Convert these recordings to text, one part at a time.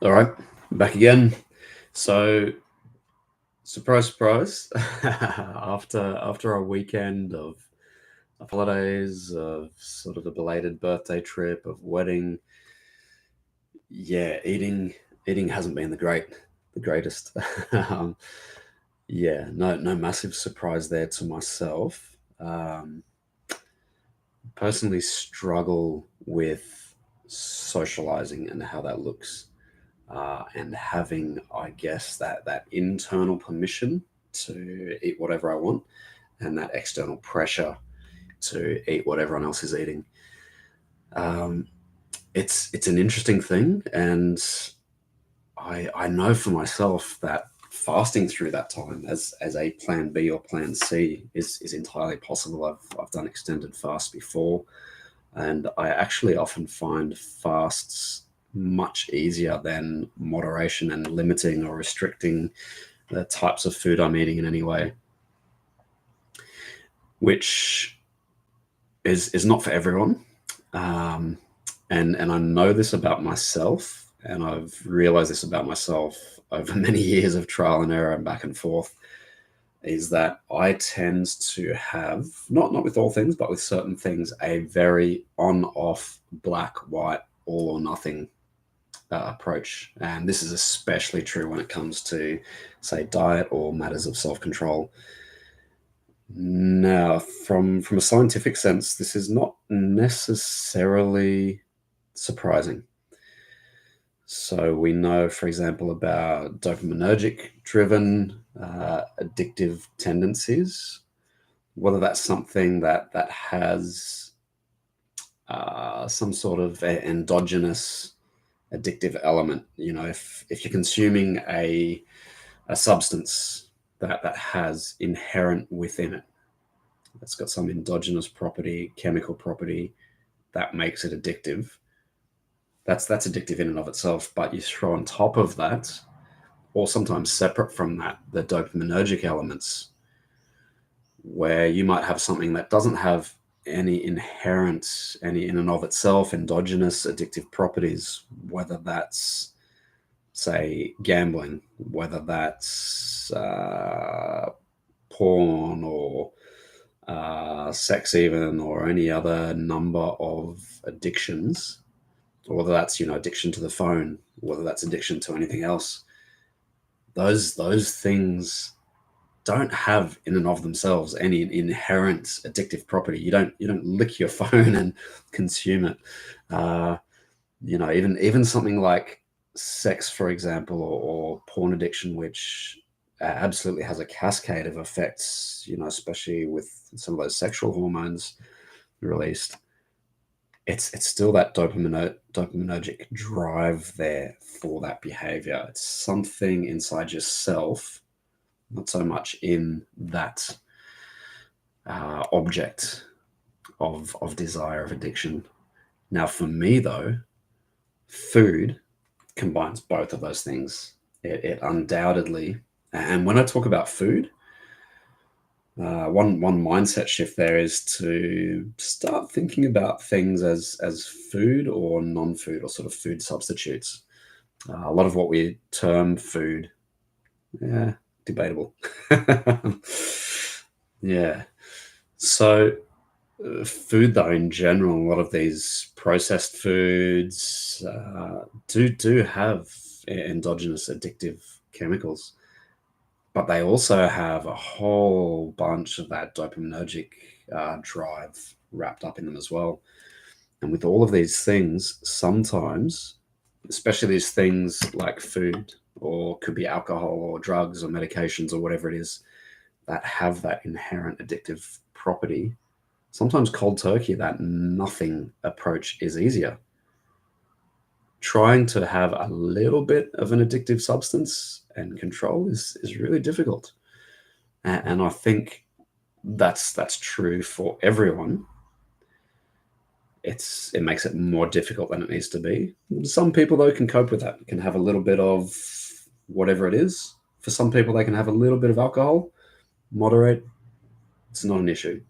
All right, back again. So, surprise, surprise. After a weekend of holidays, of sort of a belated birthday trip, of wedding, yeah, eating hasn't been the greatest. um, yeah, no massive surprise there to myself. Um, Personally, struggle with socializing and how that looks. And having, I guess, that internal permission to eat whatever I want, and that external pressure to eat what everyone else is eating. Um, it's an interesting thing, and I know for myself that fasting through that time as a plan B or plan C is entirely possible. I've done extended fast before, and I actually often find fasts much easier than moderation and limiting or restricting the types of food I'm eating in any way, which is not for everyone. Um, and I know this about myself, and I've realized this about myself over many years of trial and error and back and forth, is that I tend to have, not with all things, but with certain things, a very on off, black, white, all or nothing approach. And this is especially true when it comes to, say, diet or matters of self control. Now, from a scientific sense, this is not necessarily surprising. So we know, for example, about dopaminergic driven addictive tendencies, whether that's something that has some sort of endogenous addictive element. You know, if you're consuming a substance that has inherent within it, that's got some endogenous property, chemical property that makes it addictive. That's addictive in and of itself. But you throw on top of that, or sometimes separate from that, the dopaminergic elements, where you might have something that doesn't have any inherent, any in and of itself endogenous addictive properties, whether that's, say, gambling, whether that's porn or sex, even, or any other number of addictions, or whether that's, addiction to the phone, whether that's addiction to anything else. Those things don't have in and of themselves any inherent addictive property. You don't lick your phone and consume it. Uh, even something like sex, for example, or porn addiction, which absolutely has a cascade of effects. Especially with some of those sexual hormones released. It's still that dopaminergic drive there for that behavior. It's something inside yourself, not so much in that object of desire, of addiction. Now, for me, though, food combines both of those things. It undoubtedly, and when I talk about food, one mindset shift there is to start thinking about things as food or non-food, or sort of food substitutes. A lot of what we term food, yeah, debatable. Yeah. So, food, though, in general, a lot of these processed foods do have endogenous addictive chemicals, but they also have a whole bunch of that dopaminergic drive wrapped up in them as well. And with all of these things, sometimes, especially these things like food, or could be alcohol or drugs or medications or whatever it is, that have that inherent addictive property, sometimes cold turkey, that nothing approach is easier. Trying to have a little bit of an addictive substance and control is really difficult. And I think that's true for everyone. It makes it more difficult than it needs to be. Some people, though, can cope with that, can have a little bit of whatever it is. For some people, they can have a little bit of alcohol, moderate, it's not an issue.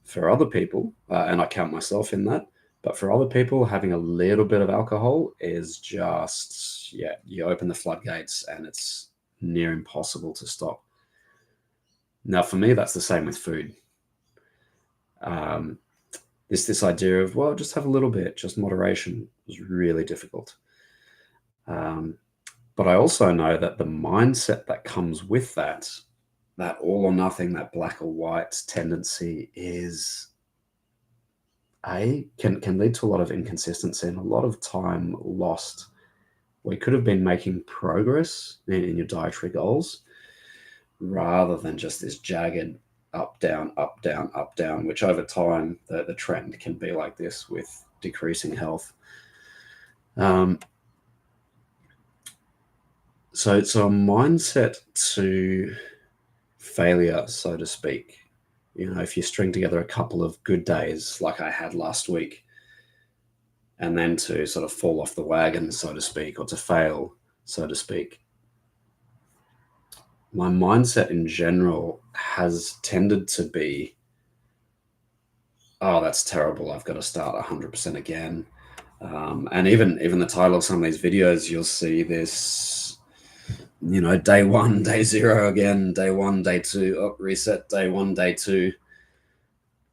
For other people, and I count myself in that, But for other people, having a little bit of alcohol is just, yeah, you open the floodgates and it's near impossible to stop. Now, for me, that's the same with food. Um, this idea of, well, just have a little bit, just moderation is really difficult. Um, but I also know that the mindset that comes with that all or nothing, that black or white tendency is can lead to a lot of inconsistency and a lot of time lost. We could have been making progress in your dietary goals rather than just this jagged up, down, up, down, up, down, which over time, the trend can be like this with decreasing health. Um, so it's a mindset to failure, so to speak. You know, if you string together a couple of good days like I had last week, and then to sort of fall off the wagon, so to speak, or to fail, so to speak, my mindset in general has tended to be, oh, that's terrible. I've got to start 100% again. And even the title of some of these videos, you'll see this, you know, day one, day zero again, day one, day two, oh, reset, day one, day two.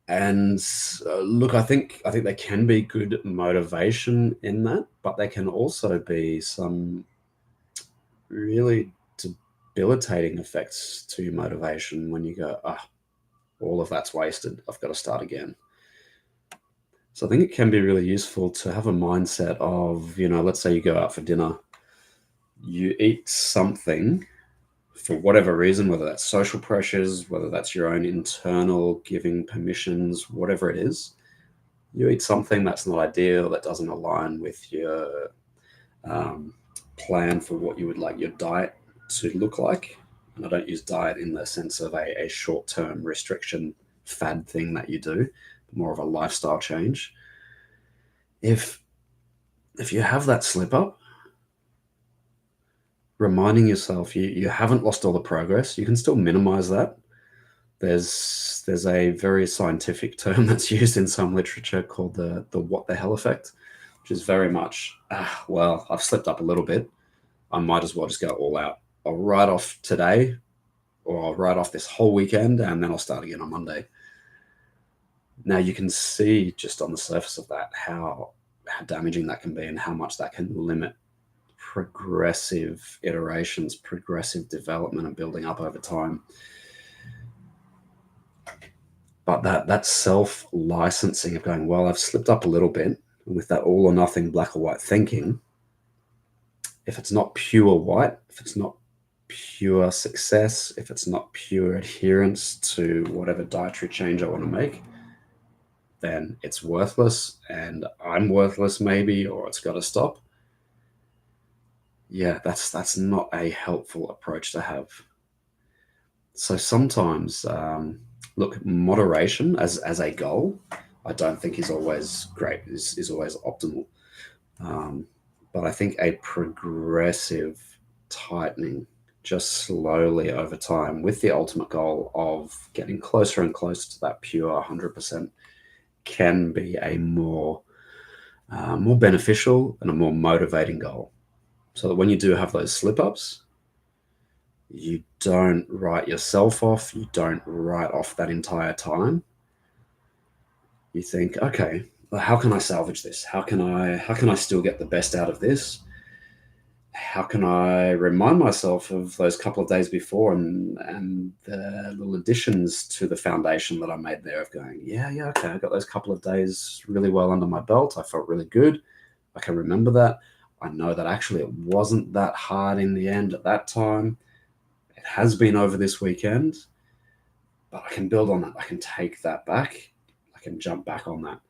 And look, I think there can be good motivation in that, but there can also be some really debilitating effects to your motivation when you go, ah, all of that's wasted. I've got to start again. So I think it can be really useful to have a mindset of, you know, let's say you go out for dinner, you eat something for whatever reason, whether that's social pressures, whether that's your own internal giving permissions, whatever it is, you eat something that's not ideal, that doesn't align with your um, plan for what you would like your diet to look like. And I don't use diet in the sense of a short-term restriction fad thing that you do, more of a lifestyle change. If you have that slip up, reminding yourself you haven't lost all the progress, you can still minimize that. There's a very scientific term that's used in some literature called the what the hell effect, which is very much, well, I've slipped up a little bit. I might as well just go all out. I'll write off today, or I'll write off this whole weekend, and then I'll start again on Monday. Now you can see just on the surface of that how damaging that can be and how much that can limit progressive iterations, progressive development and building up over time. But that self-licensing of going, well, I've slipped up a little bit with that all or nothing black or white thinking. If it's not pure white, if it's not pure success, if it's not pure adherence to whatever dietary change I want to make, then it's worthless and I'm worthless maybe, or it's got to stop. Yeah, that's not a helpful approach to have. So sometimes, look, moderation as a goal, I don't think is always great, is always optimal. But I think a progressive tightening, just slowly over time, with the ultimate goal of getting closer and closer to that pure 100%, can be a more beneficial and a more motivating goal. So that when you do have those slip ups, you don't write yourself off. You don't write off that entire time. You think, okay, well, how can I salvage this? How can I still get the best out of this? How can I remind myself of those couple of days before and the little additions to the foundation that I made there of going, yeah, okay, I got those couple of days really well under my belt. I felt really good. I can remember that. I know that actually it wasn't that hard in the end at that time. It has been over this weekend, but I can build on that. I can take that back. I can jump back on that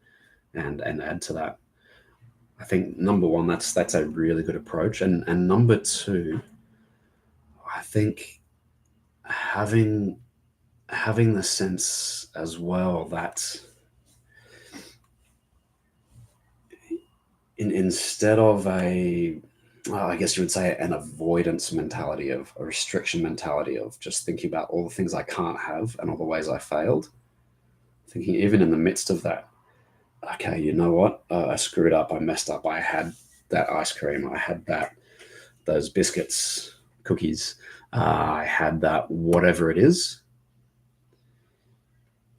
and add to that. I think number one, that's a really good approach. And number two, I think having the sense as well that instead of I guess you would say an avoidance mentality, of a restriction mentality of just thinking about all the things I can't have and all the ways I failed, thinking even in the midst of that, okay, you know what? I screwed up. I messed up. I had that ice cream. I had those biscuits, cookies. I had that whatever it is.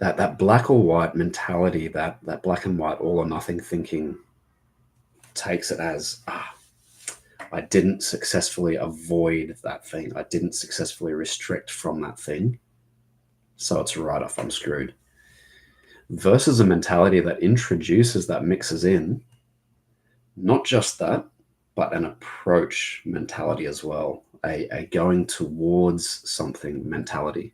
That black or white mentality, that black and white all or nothing thinking takes it as I didn't successfully avoid that thing. I didn't successfully restrict from that thing. So it's right off. I'm screwed. Versus a mentality that introduces that mixes in not just that, but an approach mentality as well, a going towards something mentality.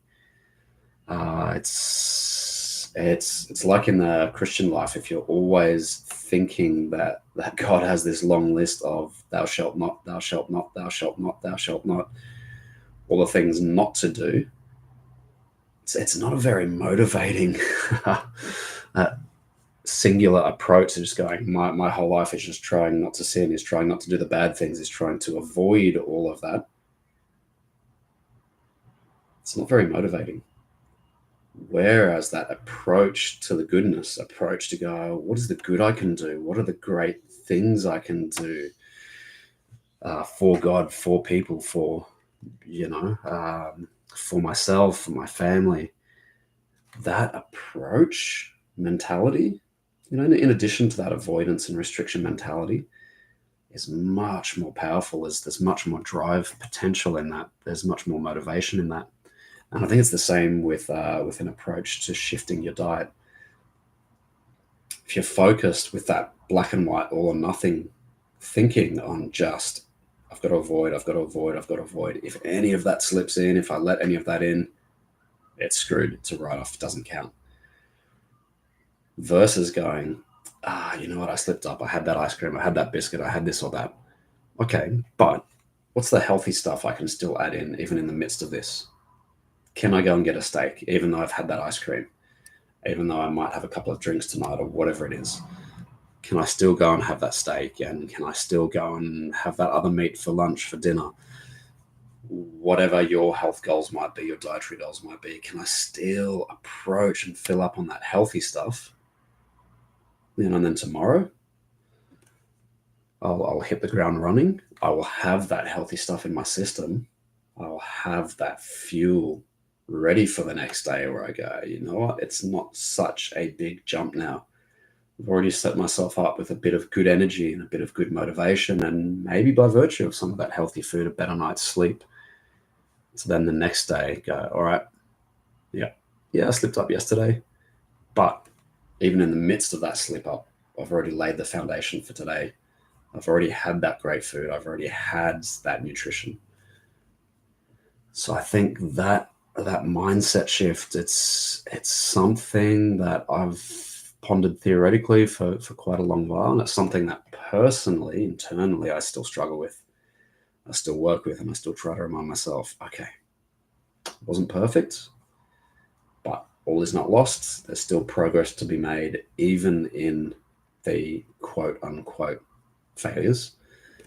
It's like in the Christian life, if you're always thinking that God has this long list of thou shalt not, thou shalt not, thou shalt not, thou shalt not, all the things not to do, it's not a very motivating uh, singular approach to just going, my whole life is just trying not to sin, is trying not to do the bad things, is trying to avoid all of that. It's not very motivating. Whereas that approach to the goodness, approach to go, what is the good I can do? What are the great things I can do for God, for people, for myself, for my family? That approach mentality, in addition to that avoidance and restriction mentality, is much more powerful. There's much more drive potential in that. There's much more motivation in that. And I think it's the same with an approach to shifting your diet. If you're focused with that black and white, all or nothing thinking on just, I've got to avoid, I've got to avoid, I've got to avoid. If any of that slips in, if I let any of that in, it's screwed. It's a write-off. It doesn't count. Versus going, you know what? I slipped up. I had that ice cream. I had that biscuit. I had this or that. Okay, but what's the healthy stuff I can still add in, even in the midst of this? Can I go and get a steak, even though I've had that ice cream? Even though I might have a couple of drinks tonight or whatever it is? Can I still go and have that steak? And can I still go and have that other meat for lunch, for dinner? Whatever your health goals might be, your dietary goals might be, can I still approach and fill up on that healthy stuff? And then tomorrow, I'll hit the ground running. I will have that healthy stuff in my system. I'll have that fuel ready for the next day where I go, you know what? It's not such a big jump now. I've already set myself up with a bit of good energy and a bit of good motivation, and maybe by virtue of some of that healthy food, a better night's sleep. So then the next day, go, all right, yeah, I slipped up yesterday, but even in the midst of that slip up, I've already laid the foundation for today. I've already had that great food. I've already had that nutrition. So I think that mindset shift, it's something that I've pondered theoretically for quite a long while, and it's something that personally, internally, I still struggle with. I still work with, and I still try to remind myself, okay, it wasn't perfect, but all is not lost. There's still progress to be made, even in the quote unquote failures.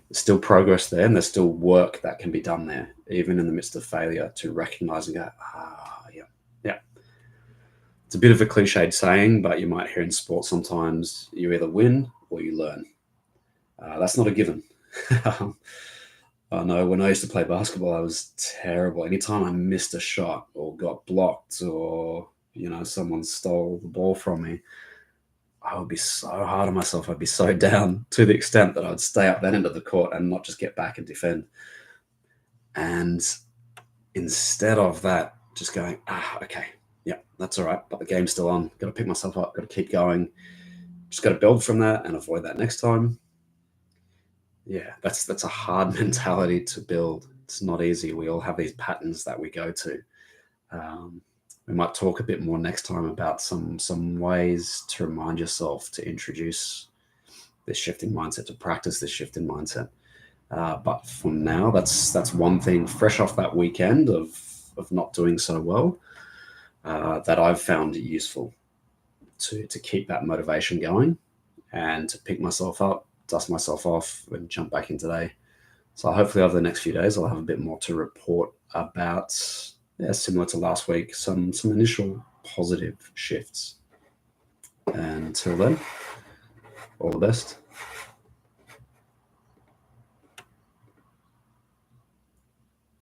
There's still progress there, and there's still work that can be done there, even in the midst of failure, to recognize and go, yeah. It's a bit of a cliched saying, but you might hear in sports sometimes, you either win or you learn. That's not a given. I know when I used to play basketball, I was terrible. Anytime I missed a shot or got blocked, or someone stole the ball from me, I would be so hard on myself. I'd be so down, to the extent that I'd stay up that end of the court and not just get back and defend. And instead of that, just going, okay, yeah, that's all right, but the game's still on. Got to pick myself up. Got to keep going. Just got to build from that and avoid that next time. Yeah, that's a hard mentality to build. It's not easy. We all have these patterns that we go to. We might talk a bit more next time about some ways to remind yourself to introduce this shift in mindset, to practice this shift in mindset. But for now, that's one thing fresh off that weekend of not doing so well, that I've found useful to keep that motivation going and to pick myself up, dust myself off, and jump back in today. So hopefully over the next few days, I'll have a bit more to report about, similar to last week, some initial positive shifts. And until then, All the best.